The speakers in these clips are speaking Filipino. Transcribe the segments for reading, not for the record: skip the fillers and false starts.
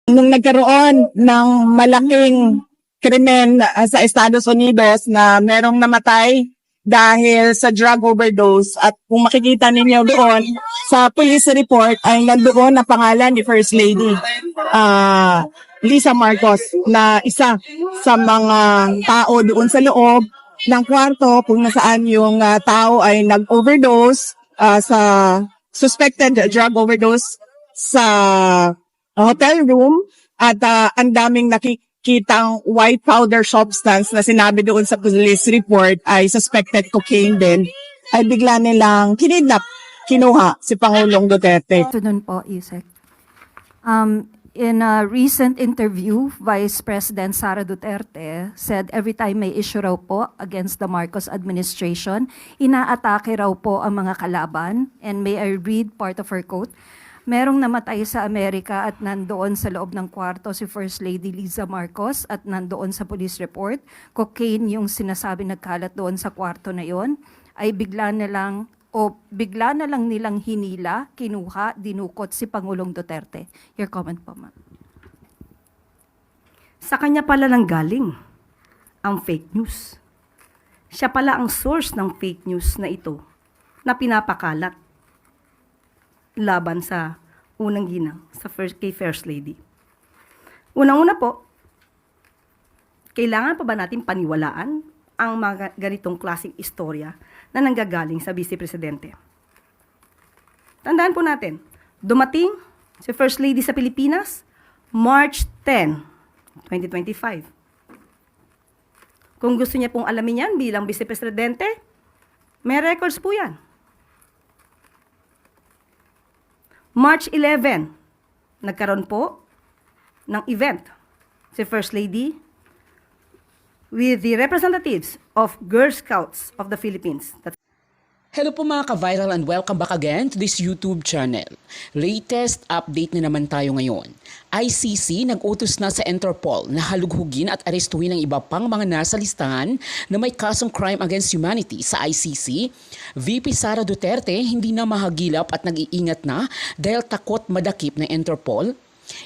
Nung nagkaroon ng malaking krimen sa Estados Unidos na merong namatay dahil sa drug overdose, at kung makikita ninyo doon sa police report ay nandoon na pangalan ni First Lady Lisa Marcos na isa sa mga tao doon sa loob ng kwarto kung nasaan yung tao ay nag-overdose sa suspected drug overdose sa hotel room, at ang daming nakikitang white powder substance na sinabi doon sa police report ay suspected cocaine din, ay bigla nilang kinuha si Pangulong Duterte. Afternoon po, Yusek. In a recent interview, Vice President Sara Duterte said every time may issue raw po against the Marcos administration, inaatake raw po ang mga kalaban. And may I read part of her quote? Merong namatay sa Amerika at nandoon sa loob ng kwarto si First Lady Liza Marcos at nandoon sa police report. Cocaine yung sinasabi nagkalat doon sa kwarto na yon, ay bigla na lang nilang hinila, kinuha, dinukot si Pangulong Duterte. Your comment po, ma'am. Sa kanya pala lang galing ang fake news. Siya pala ang source ng fake news na ito na pinapakalat laban sa unang ginang kay First Lady. Unang-una po, kailangan pa ba natin paniwalaan ang mga ganitong klaseng istorya na nanggagaling sa Vice Presidente? Tandaan po natin, dumating si First Lady sa Pilipinas March 10, 2025. Kung gusto niya pong alamin yan bilang Vice Presidente, may records po yan. March 11, nagkaroon po ng event si First Lady with the representatives of Girl Scouts of the Philippines. Hello po mga ka-viral and welcome back again to this YouTube channel. Latest update na naman tayo ngayon. ICC nag-utos na sa Interpol na halughugin at arestuhin ang iba pang mga nasa listahan na may kasong crime against humanity sa ICC. VP Sara Duterte hindi na mahagilap at nag-iingat na dahil takot madakip ng Interpol.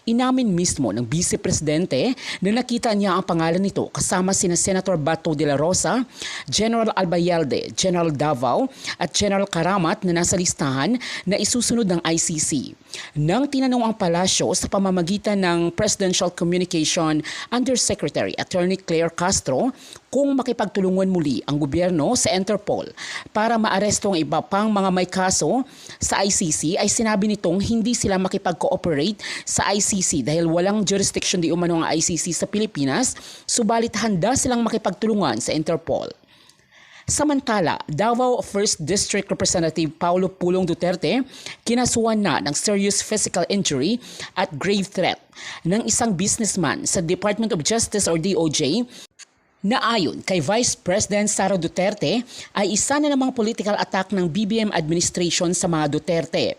Inamin mismo ng Vice Presidente na nakita niya ang pangalan nito kasama sina Senator Bato de la Rosa, General Albayalde, General Davao at General Karamat na nasa listahan na isusunod ng ICC. Nang tinanong ang palasyo sa pamamagitan ng Presidential Communication Undersecretary Attorney Claire Castro kung makipagtulungan muli ang gobyerno sa Interpol para maaresto ang iba pang mga may kaso sa ICC, ay sinabi nitong hindi sila makipag-cooperate sa ICC dahil walang jurisdiction di umano ang ICC sa Pilipinas, subalit handa silang makipagtulungan sa Interpol. Samantala, Davao 1st District Representative Paulo Pulong Duterte kinasuhan na ng serious physical injury at grave threat ng isang businessman sa Department of Justice or DOJ na ayon kay Vice President Sara Duterte ay isa na namang political attack ng BBM administration sa mga Duterte.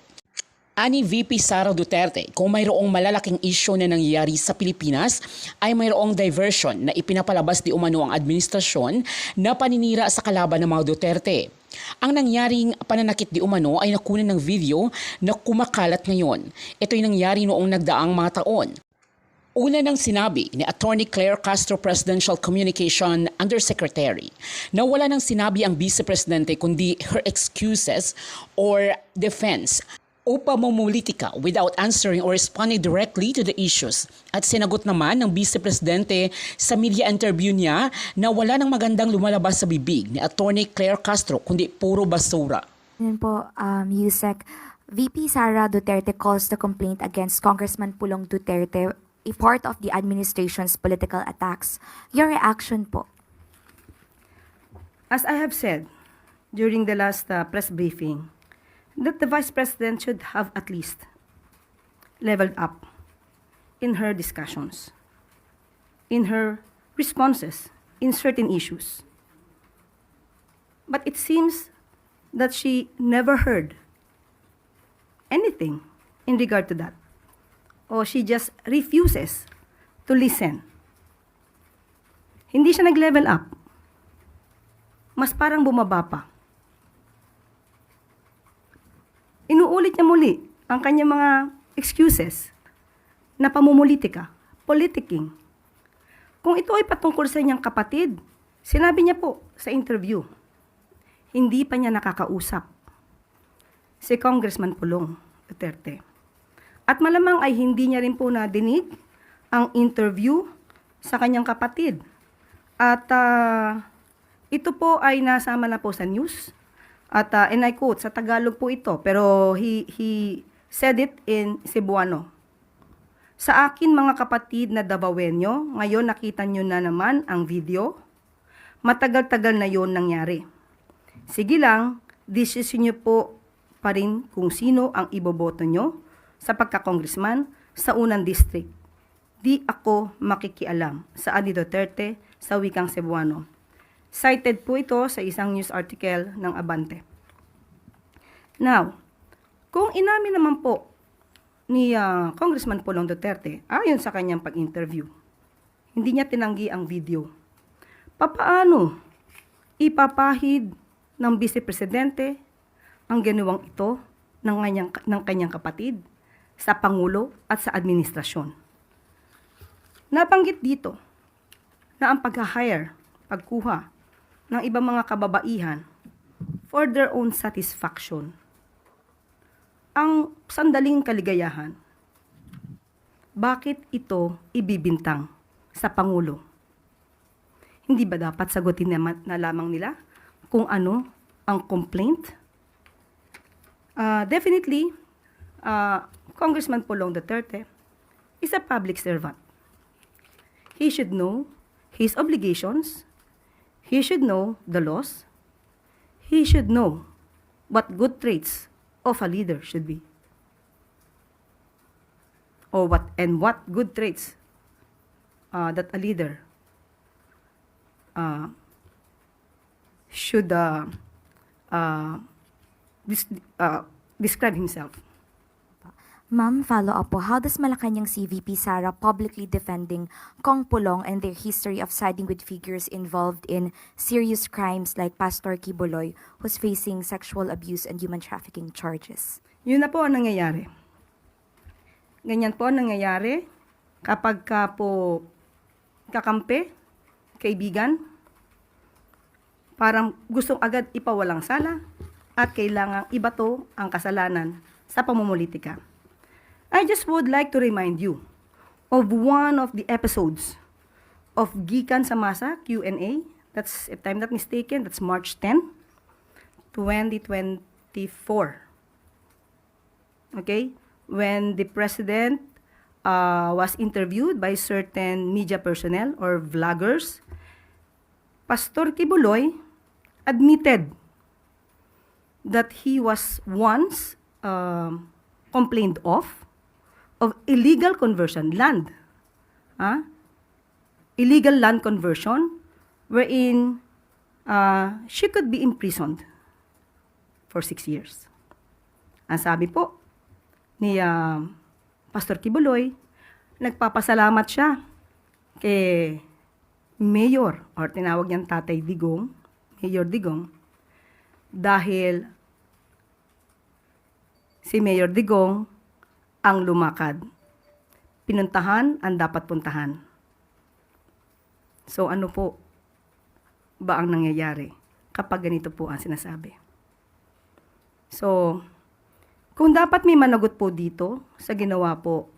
Ani VP Sara Duterte, kung mayroong malalaking issue na nangyayari sa Pilipinas ay mayroong diversion na ipinapalabas di umano ang administrasyon na paninira sa kalaban ng mga Duterte. Ang nangyaring pananakit di umano ay nakunan ng video na kumakalat ngayon. Ito'y nangyari noong nagdaang mga taon. Una nang sinabi ni Attorney Claire Castro, Presidential Communication Undersecretary, na wala nang sinabi ang Vice Presidente kundi her excuses or defense o pamumulitika without answering or responding directly to the issues. At sinagot naman ng Vice Presidente sa media interview niya na wala nang magandang lumalabas sa bibig ni Attorney Claire Castro kundi puro basura. Yun po, Yusek, VP Sara Duterte calls the complaint against Congressman Pulong Duterte a part of the administration's political attacks. Your reaction po? As I have said during the last press briefing, that the Vice President should have at least leveled up in her discussions, in her responses in certain issues. But it seems that she never heard anything in regard to that. O she just refuses to listen. Hindi siya nag-level up. Mas parang bumaba pa. Inuulit niya muli ang kanyang mga excuses na pamumulitika, politicking. Kung ito ay patungkol sa inyong kapatid, sinabi niya po sa interview, hindi pa niya nakakausap si Congressman Pulong Duterte. At malamang ay hindi niya rin po nadinig ang interview sa kanyang kapatid. At ito po ay nasama na po sa news. At and I quote, sa Tagalog po ito, pero he said it in Cebuano. Sa akin mga kapatid na Davaoenyo, ngayon nakita nyo na naman ang video. Matagal-tagal na yon nangyari. Sige lang, decision nyo po pa rin kung sino ang iboboto nyo sa pagka-congressman sa unang district. Di ako makikialam sa Adi Duterte sa wikang Cebuano. Cited po ito sa isang news article ng Abante. Now, kung inamin naman po ni Congressman Pulong Duterte, ayon sa kanyang pag-interview, hindi niya tinanggi ang video. Papaano ipapahid ng Vice Presidente ang ginawang ito ng kanyang kapatid sa Pangulo at sa administrasyon? Nabanggit dito na ang pag-hire, pagkuha ng ibang mga kababaihan for their own satisfaction, ang sandaling kaligayahan, bakit ito ibibintang sa Pangulo? Hindi ba dapat sagutin na lamang nila kung ano ang complaint? Definitely, Congressman Pulong Duterte is a public servant. He should know his obligations. He should know the laws. He should know what good traits of a leader should be. Or what good traits that a leader should describe himself. Ma'am, follow up po. How does Malacanang CVP Sara publicly defending Kong Pulong and their history of siding with figures involved in serious crimes like Pastor Kibuloy, who's facing sexual abuse and human trafficking charges? Yun na po ang nangyayari. Ganyan po ang nangyayari kapag ka po kakampi, kaibigan, parang gustong agad ipawalang sala at kailangang ibato ang kasalanan sa pamumulitika. I just would like to remind you of one of the episodes of Gikan sa Masa Q&A. That's, if I'm not mistaken, that's March 10, 2024. Okay? When the president was interviewed by certain media personnel or vloggers, Pastor Kibuloy admitted that he was once complained of illegal conversion land. Illegal land conversion wherein she could be imprisoned for 6 years. Ang sabi po ni Pastor Kibuloy, nagpapasalamat siya kay Mayor, or tinawag niyang Tatay Digong, Mayor Digong, dahil si Mayor Digong ang lumakad. Pinuntahan ang dapat puntahan. So ano po ba ang nangyayari kapag ganito po ang sinasabi? So, kung dapat may managot po dito sa ginawa po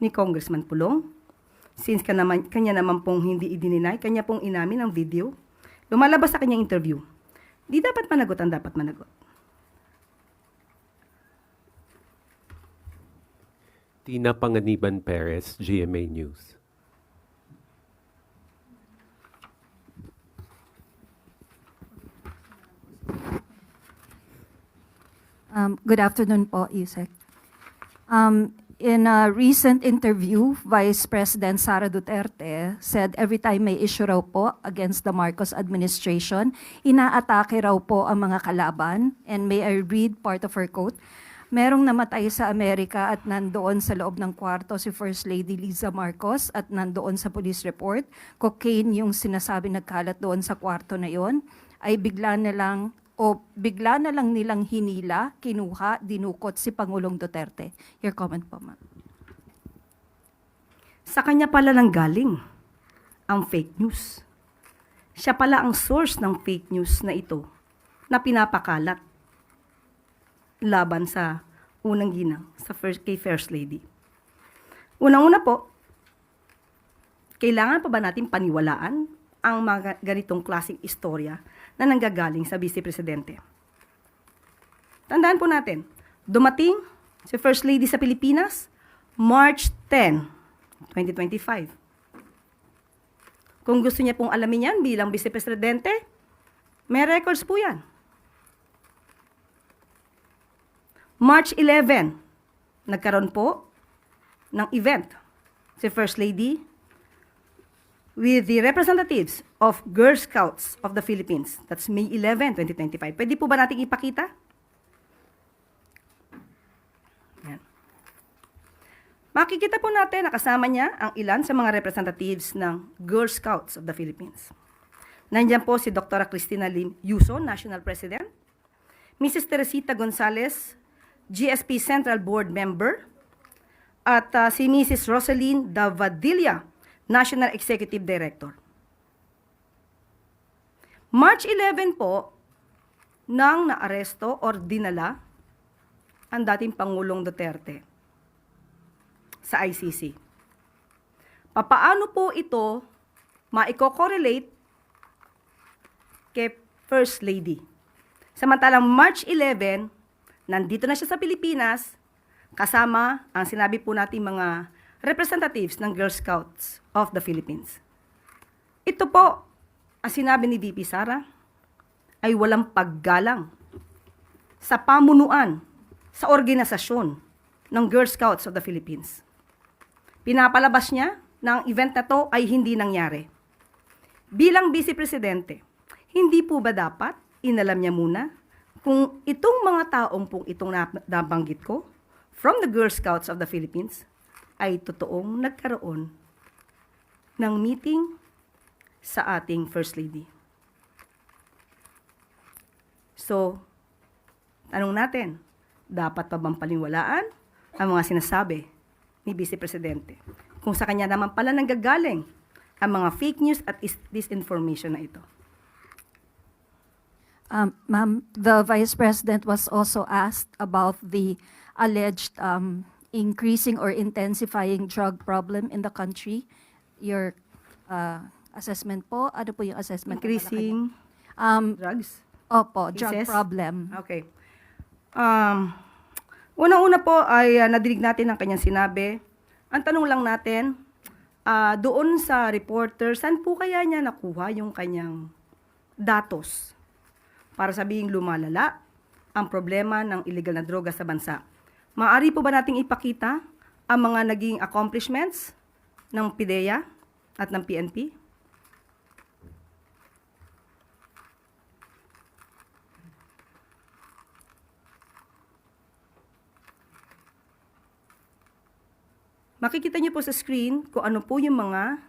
ni Congressman Pulong, since kanya naman pong hindi idininay, kanya pong inamin ang video, lumalabas sa kanyang interview, di dapat managot ang dapat managot. Tina Panganiban Perez, GMA News. Good afternoon po, Yusek. In a recent interview, Vice President Sara Duterte said every time may issue raw po against the Marcos administration, inaatake raw po ang mga kalaban. And may I read part of her quote? Merong namatay sa Amerika at nandoon sa loob ng kwarto si First Lady Liza Marcos at nandoon sa police report. Cocaine yung sinasabi nagkalat doon sa kwarto na yon, ay bigla na lang nilang hinila, kinuha, dinukot si Pangulong Duterte. Your comment po, ma'am. Sa kanya pala nanggaling ang fake news. Siya pala ang source ng fake news na ito na pinapakalat laban sa unang ginang, kay First Lady. Unang-una po, kailangan pa ba natin paniwalaan ang mga ganitong klaseng istorya na nanggagaling sa Vice Presidente? Tandaan po natin, dumating si First Lady sa Pilipinas, March 10, 2025. Kung gusto niya pong alamin yan bilang Vice Presidente, may records po yan. March 11, nagkaroon po ng event si First Lady with the representatives of Girl Scouts of the Philippines. That's May 11, 2025. Pwede po ba natin ipakita? Yan. Makikita po natin na kasama niya ang ilan sa mga representatives ng Girl Scouts of the Philippines. Nandiyan po si Dr. Cristina Lim Yuso, National President, Mrs. Teresita Gonzalez, GSP Central Board Member, at si Mrs. Rosaline Davadilla, National Executive Director. March 11 po, nang naaresto or dinala ang dating Pangulong Duterte sa ICC. Papaano po ito maiko-correlate kay First Lady? Samantalang March 11, nandito na siya sa Pilipinas, kasama ang sinabi po natin mga representatives ng Girl Scouts of the Philippines. Ito po, ang sinabi ni VP Sara, ay walang paggalang sa pamunuan, sa organisasyon ng Girl Scouts of the Philippines. Pinapalabas niya na ang event na to ay hindi nangyari. Bilang Vice Presidente, hindi po ba dapat inalam niya muna kung itong mga taong pong itong nabanggit ko from the Girl Scouts of the Philippines ay totoong nagkaroon ng meeting sa ating First Lady. So, tanong natin, dapat pa bang paniwalaan ang mga sinasabi ni Vice Presidente kung sa kanya naman pala nanggagaling ang mga fake news at disinformation na ito? Ma'am, the Vice President was also asked about the alleged increasing or intensifying drug problem in the country. Your assessment po, ano po yung assessment? Increasing drugs? Opo, drug cases? problem. Okay. Unang-una po ay nadinig natin ang kanyang sinabi. Ang tanong lang natin, doon sa reporter, saan po kaya niya nakuha yung kanyang datos para sabihing lumalala ang problema ng illegal na droga sa bansa? Maaari po ba nating ipakita ang mga naging accomplishments ng PIDEA at ng PNP? Makikita niyo po sa screen kung ano po yung mga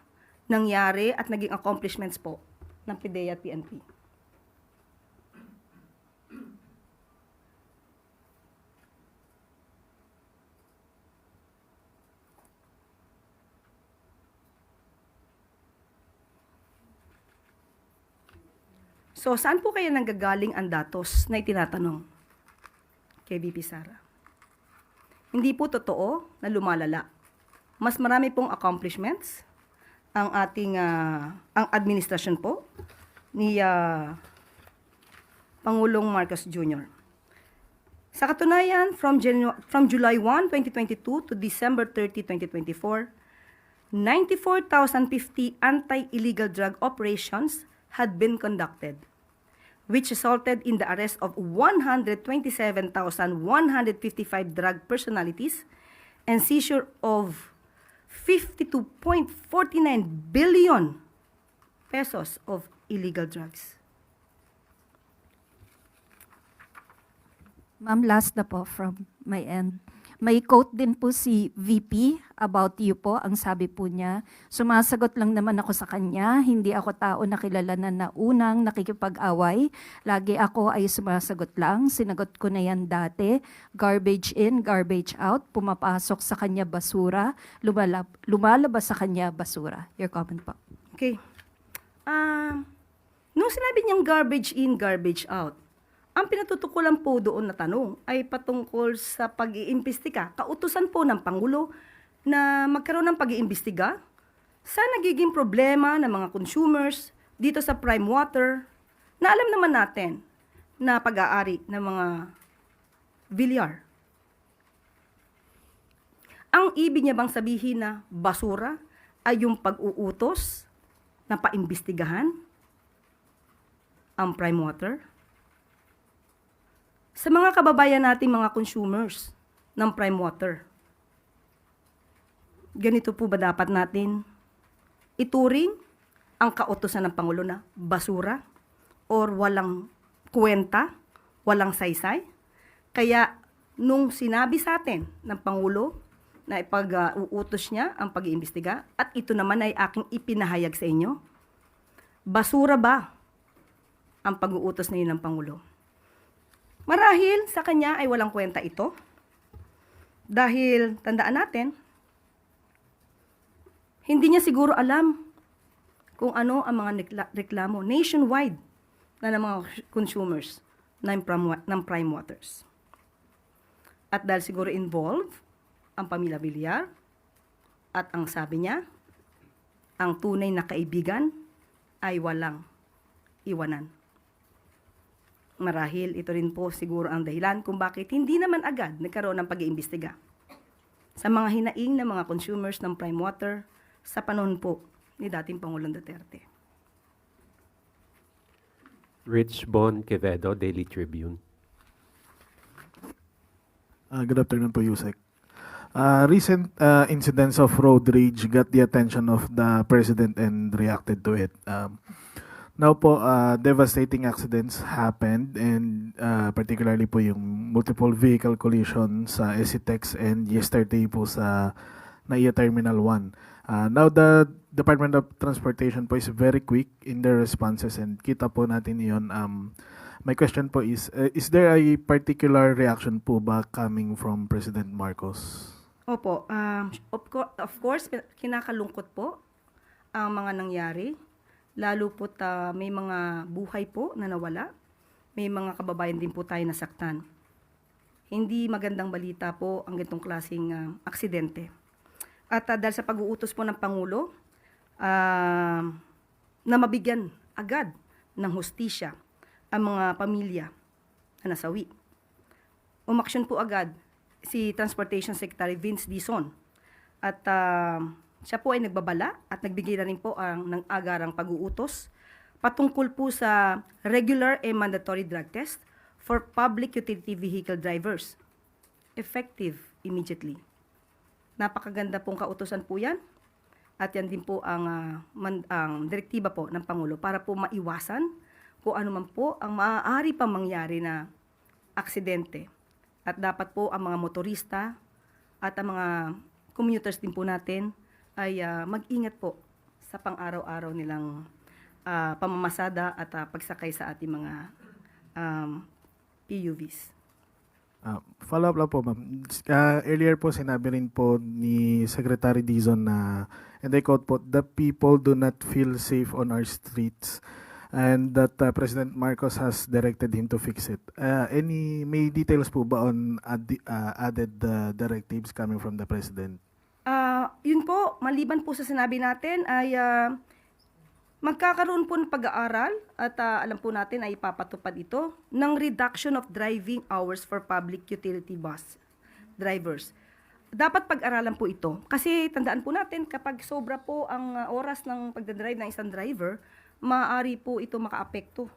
nangyari at naging accomplishments po ng PIDEA at PNP. So, saan po kaya nanggagaling ang datos na itinatanong kay VP Sara? Hindi po totoo na lumalala. Mas marami pong accomplishments ang ating ang administrasyon po ni Pangulong Marcos Jr. Sa katunayan, from July 1, 2022 to December 30, 2024, 94,050 anti-illegal drug operations had been conducted, which resulted in the arrest of 127,155 drug personalities and seizure of 52.49 billion pesos of illegal drugs. Ma'am, last na po from my end. May quote din po si VP about you po. Ang sabi po niya, sumasagot lang naman ako sa kanya. Hindi ako tao na kilala na unang nakikipag-away. Lagi ako ay sumasagot lang. Sinagot ko na yan dati. Garbage in, garbage out. Pumapasok sa kanya basura. Lumalabas sa kanya basura. Your comment po. Okay. Nung sinabi niyang garbage in, garbage out, ang pinatutukulan po doon na tanong ay patungkol sa pag-iimbestiga, kautusan po ng Pangulo na magkaroon ng pag-iimbestiga sa nagiging problema ng mga consumers dito sa prime water na alam naman natin na pag-aari ng mga Villar. Ang ibig niya bang sabihin na basura ay yung pag-uutos na paimbestigahan ang prime water? Sa mga kababayan nating mga consumers ng prime water, ganito po ba dapat natin ituring ang kautusan ng Pangulo na basura or walang kwenta, walang saysay? Kaya nung sinabi sa atin ng Pangulo na ipag-uutos niya ang pag-iimbestiga at ito naman ay aking ipinahayag sa inyo, basura ba ang pag-uutos na yun ng Pangulo? Marahil sa kanya ay walang kwenta ito. Dahil, tandaan natin, hindi niya siguro alam kung ano ang mga reklamo nationwide na ng mga consumers ng prime waters. At dahil siguro involved ang pamilya Villar, at ang sabi niya, ang tunay na kaibigan ay walang iwanan. Marahil ito rin po siguro ang dahilan kung bakit hindi naman agad nagkaroon ng pag-iimbestiga sa mga hinaing ng mga consumers ng prime water sa panahon po ni dating Pangulong Duterte. Rich Bon Quevedo, Daily Tribune. Good afternoon po, Yusek. Recent incidents of road rage got the attention of the President and reacted to it. Now po, devastating accidents happened and particularly po yung multiple vehicle collision sa SCTEX and yesterday po sa NAIA Terminal 1. Now the Department of Transportation po is very quick in their responses and kita po natin yun. My question po is there a particular reaction po ba coming from President Marcos? Opo, of course, kinakalungkot po ang mga nangyari. Lalo po may mga buhay po na nawala. May mga kababayan din po tayo nasaktan. Hindi magandang balita po ang ganitong klaseng aksidente. At dahil sa pag-uutos po ng Pangulo, na mabigyan agad ng hustisya ang mga pamilya na nasawi. Umaksyon po agad si Transportation Secretary Vince Dizon. At siya po ay nagbabala at nagbigay na rin po ng agarang pag-uutos patungkol po sa regular and mandatory drug test for public utility vehicle drivers. Effective immediately. Napakaganda pong kautosan po yan. At yan din po ang direktiba po ng Pangulo para po maiwasan kung ano man po ang maaari pang mangyari na aksidente. At dapat po ang mga motorista at ang mga commuters din po natin ay mag-ingat po sa pang-araw-araw nilang pamamasada at pagsakay sa ating mga PUVs. Follow up lang po, ma'am. Earlier po sinabi rin po ni Secretary Dizon na, and I quote po, the people do not feel safe on our streets and that President Marcos has directed him to fix it. May details po ba on added directives coming from the President? Yun po, maliban po sa sinabi natin ay magkakaroon po ng pag-aaral at alam po natin ay ipapatupad ito ng reduction of driving hours for public utility bus drivers. Dapat pag-aralan po ito kasi tandaan po natin kapag sobra po ang oras ng pagdadrive ng isang driver, maaari po ito makaapekto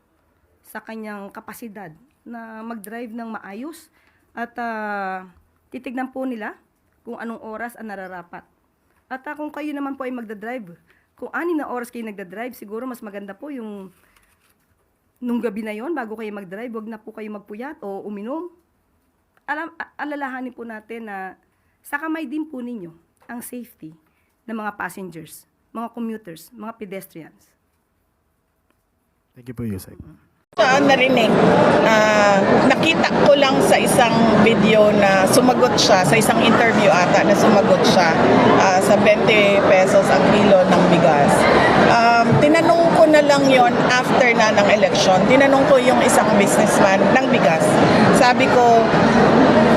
sa kanyang kapasidad na mag-drive ng maayos at titignan po nila kung anong oras ang nararapat. At kung kayo naman po ay magdadrive, kung 6 na oras kayo nagdadrive, siguro mas maganda po yung nung gabi na yon bago kayo magdrive, wag na po kayo magpuyat o uminom. alalahanin po natin na sa kamay din po ninyo ang safety ng mga passengers, mga commuters, mga pedestrians. Thank you po, Yusek. Narinig, nakita ko lang sa isang video na sumagot siya, sa isang interview ata na sumagot siya sa 20 pesos ang kilo ng bigas. Tinanong ko na lang yon after na ng election. Tinanong ko yung isang businessman ng bigas. Sabi ko,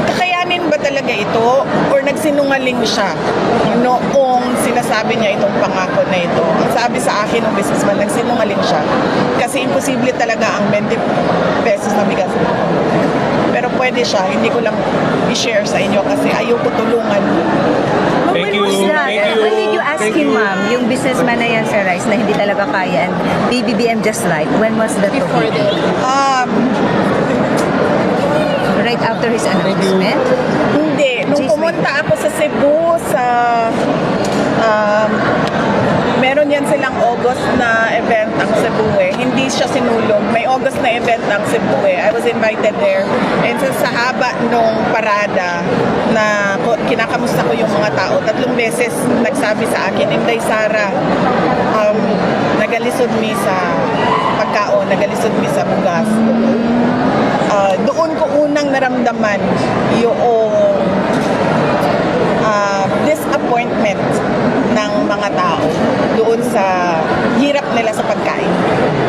kakayanin ba talaga ito or nagsinungaling siya noong sinasabi niya itong pangako na ito? Ang sabi sa akin ng businessman, nagsinungaling siya. Kasi imposible talaga ang 20 pesos na bigas. Pero pwede siya, hindi ko lang i-share sa inyo kasi ayoko tulungan. When was that? When did you ask him, ma'am, yung businessman na yan sa rice na hindi talaga kaya and BBBM just right? When was that? Before that. Right after his announcement? Hindi. Nung Jeez, pumunta ako sa Cebu, meron yan silang August na event ang Cebu eh. Hindi siya sinulog. May August na event ang Cebu eh. I was invited there. And sa haba nung parada na kinakamusta ko yung mga tao, 3 beses nagsabi sa akin, Inday Sara, nagalisod mi sa pagkaon, nagalisod mi sa bugas. Doon ko unang naramdaman yung disappointment ng mga tao doon sa hirap nila sa pagkain.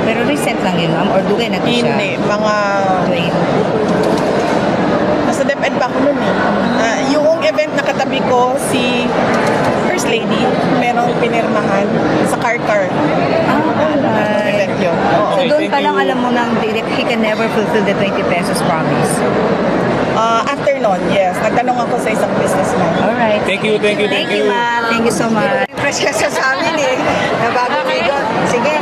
Pero recent lang yun, ma'am? Or dugay na to siya? Hindi, mga nasa DepEd pa ako noon eh. Yung event na katabi ko, si First Lady, merong pinirmahan sa car-car. Event yun. Oo. So doon pa lang alam mo nang he can never fulfill the 20 pesos promise. After nun, yes. Nagtanong ako sa isang businessman. Alright. Thank you. Thank you, ma'am. Thank you so much. Fresh ka sa amin eh. Nabago kayo. Sige.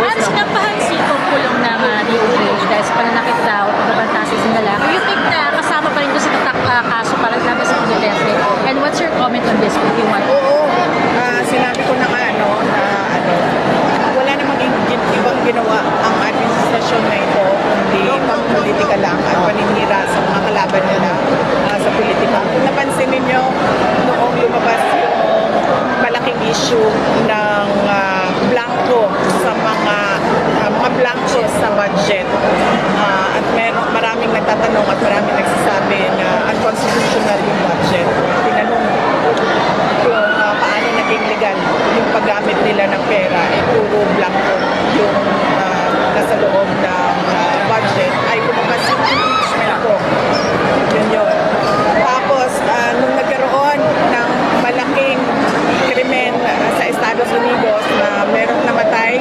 At sinampahan si Pulong ng DOJ dahil sa pananakit daw at nabantasis ng lalaki. Do you think na kasama pa rin ito sa kaso para laban sa Duterte? And what's your comment on this if you want? Oo. Sinabi ko na nga, wala namang ibang ginawa ang administrasyon na ito, kundi pang-politika lang at paninira sa mga kalaban nila sa politika. Kung napansin ninyo, noong lumabas yung malaking issue ng blanco sa mga blanco sa budget. At maraming nagtatanong at maraming nagsasabi na unconstitutional yung budget. Tinanong kung paano naging legal yung paggamit nila ng pera, puro blanco yung nasa loob ng budget, ay lumabas yung impeachment ko. Yun. Tapos, nung nagkaroon ng malaking krimen sa Estados Unidos na merong namatay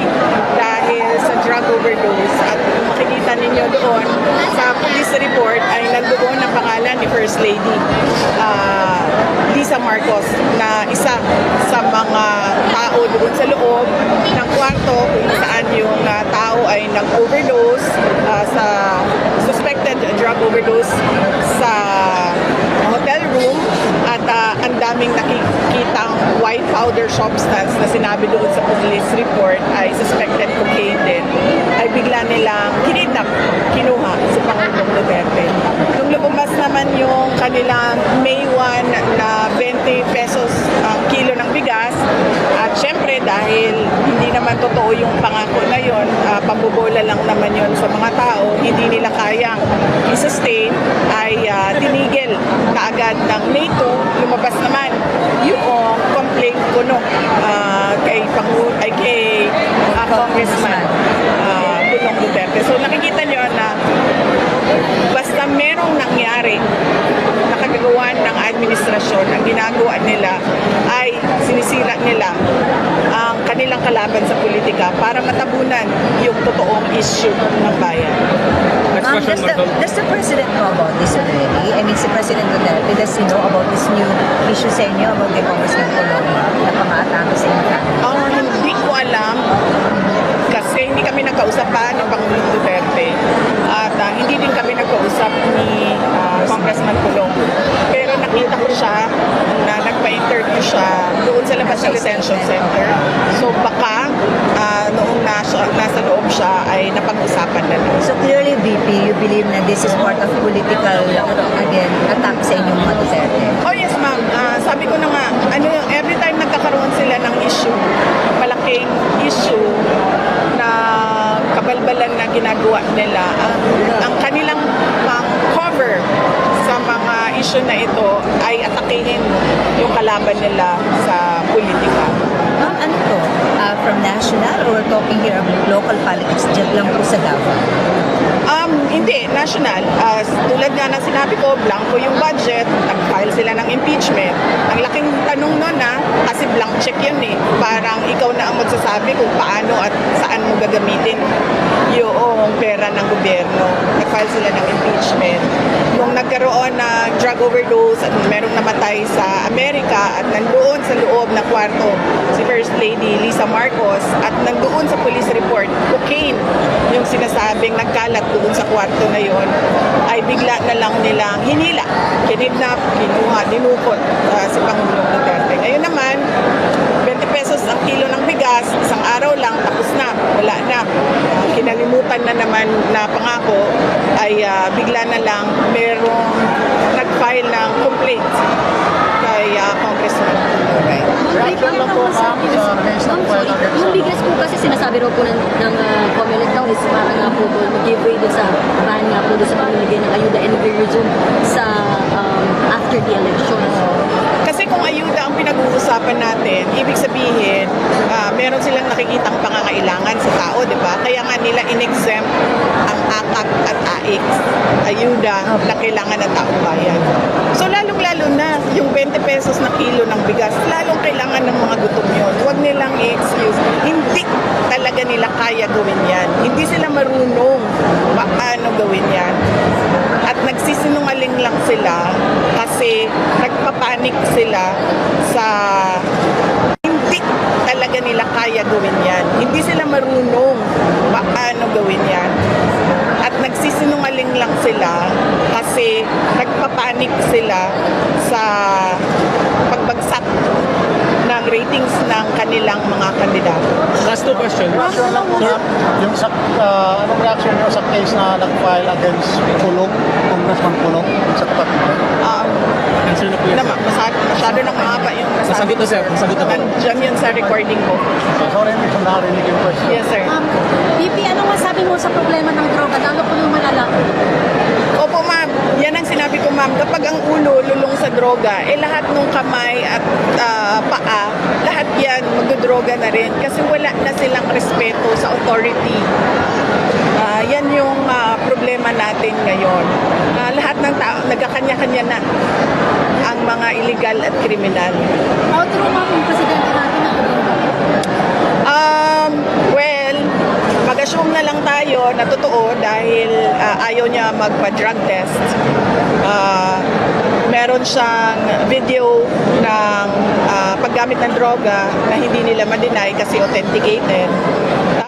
dahil sa drug overdose, at kung makikita ninyo doon sa police report ay nandoon ang pangalan ni First Lady Lisa Marcos na isa sa mga tao doon sa loob ng kwarto kung saan yung tao ay nag-overdose sa suspected drug overdose sa hotel room, at ang daming nakikitang white powder substance na sinabi doon sa police report ay suspected cocaine din, ay bigla nilang kinuha si Pangulong Duterte. Nung lumabas naman yung kanilang May 1 na 20 pesos ang kilo ng bigas, at syempre dahil hindi naman totoo yung pangako na yon, pambobola lang naman yon sa mga tao, hindi nila kayang i-sustain, ay tinigil na agad ng May 2, lumabas naman yung complaint ko kay Congressman Pulong Duterte. So nakikita nyo na basta merong nangyari na kagagawan ng administrasyon, ang ginagawa nila ay sinisira nila ang kanilang kalaban sa politika para matabunan yung totoong issue ng bayan. Does the President know about this already? I mean, si President Duterte, does he know about this new issue sa inyo about kay Congressman Pulong na pang-aatake sa inyo? Hindi ko alam kasi hindi kami nagkausap pa ng Pangulong Duterte at hindi din kami nagkausap ni Congressman Pulong. Pero nakita ko siya na nagpa-interview siya doon sa labas ng detention center. So baka noong nasa loob siya ay napag-usapan na lang. So clearly, VP, Do you believe na this is part of political, again, attack sa inyong mga Duterte? Oh yes ma'am, sabi ko na nga, every time nagkakaroon sila ng issue, malaking issue na kabalbalan na ginagawa nila, ang kanilang cover sa mga issue na ito ay atakihin yung kalaban nila sa politika. Ma'am, ano to? From national or we're talking here of local politics dyan lang po sa Davao? Hindi, national. Tulad nga na sinabi ko, blanco yung budget, nag-file sila ng impeachment. Ang laking tanong nun kasi blank check yun eh. Parang ikaw na ang magsasabi kung paano at saan mo gagamitin yung pera ng gobyerno. Nag-file sila ng impeachment. Nung nagkaroon ng drug overdose at merong namatay sa Amerika at nandoon sa loob ng kwarto si First Lady Lisa Marcos at nandoon sa police report, cocaine yung sinasabing nagkalat doon sa kwarto na yon, ay bigla na lang nilang hinila, kinidnap, kinuha, dinukot si Pangulong Duterte. Ngayon naman, 20 pesos ang kilo ng bigas, isang araw lang, tapos na, wala na. Kinalimutan na naman na pangako ay bigla na lang merong nag-file ng complaint kay Congressman Tuloy. Yung bigas po kasi sinasabi raw po ng COMELEC daw is parang po mag-give way doon sa ban nga po doon sa pamilagay ng ayuda and resume sa after the election. Kasi kung ayuda ang pinag-uusapan natin, ibig sabihin, meron silang nakikitang pangangailangan sa tao, di ba? Kaya nga nila in-exempt ang AKAP at AIX, ayuda na kailangan ng taong bayan. So lalong-lalo na yung 20 pesos na kilo ng bigas, lalong kailangan ng mga gutom yun. Huwag nilang i-excuse. Hindi talaga nila kaya gawin yan. Hindi sila marunong paano gawin yan. At nagsisinungaling lang sila kasi nagpapanik sila sa hindi talaga nila kaya gawin yan. Hindi sila marunong paano gawin yan. At nagsisinungaling lang sila kasi nagpapanik sila sa pagbagsak ng ratings ng kanilang mga kandidato. Last two questions. Sir, yung anong reaction nyo sa case na nag-file against Pulong, Congressman Pulong, sa kapatid niya? Answer na po yun, sir. Masyado nang mahaba yung Nasagot na, sir. Nasagot na po. Nandiyan yun sa recording ko. Sorry, hindi ko nakarinig yung question. Yes, sir. VP, ano masabi mo sa problema ng droga? Lalo po yung malala. Opo, ma'am. Yan ang sinabi ko, ma'am. Kapag ang ulo lulong sa droga, lahat ng kamay at paa, lahat yan magdodroga na rin kasi wala na silang respeto sa authority. Yan yung problema natin ngayon. Lahat ng tao, nagkakanya-kanya na ang mga illegal at kriminal. How true ma'am yung presidente natin na Well, mag-assume na lang tayo na totoo dahil ayaw niya magpa-drug test. Meron siyang video ng paggamit ng droga na hindi nila ma-deny kasi authenticated.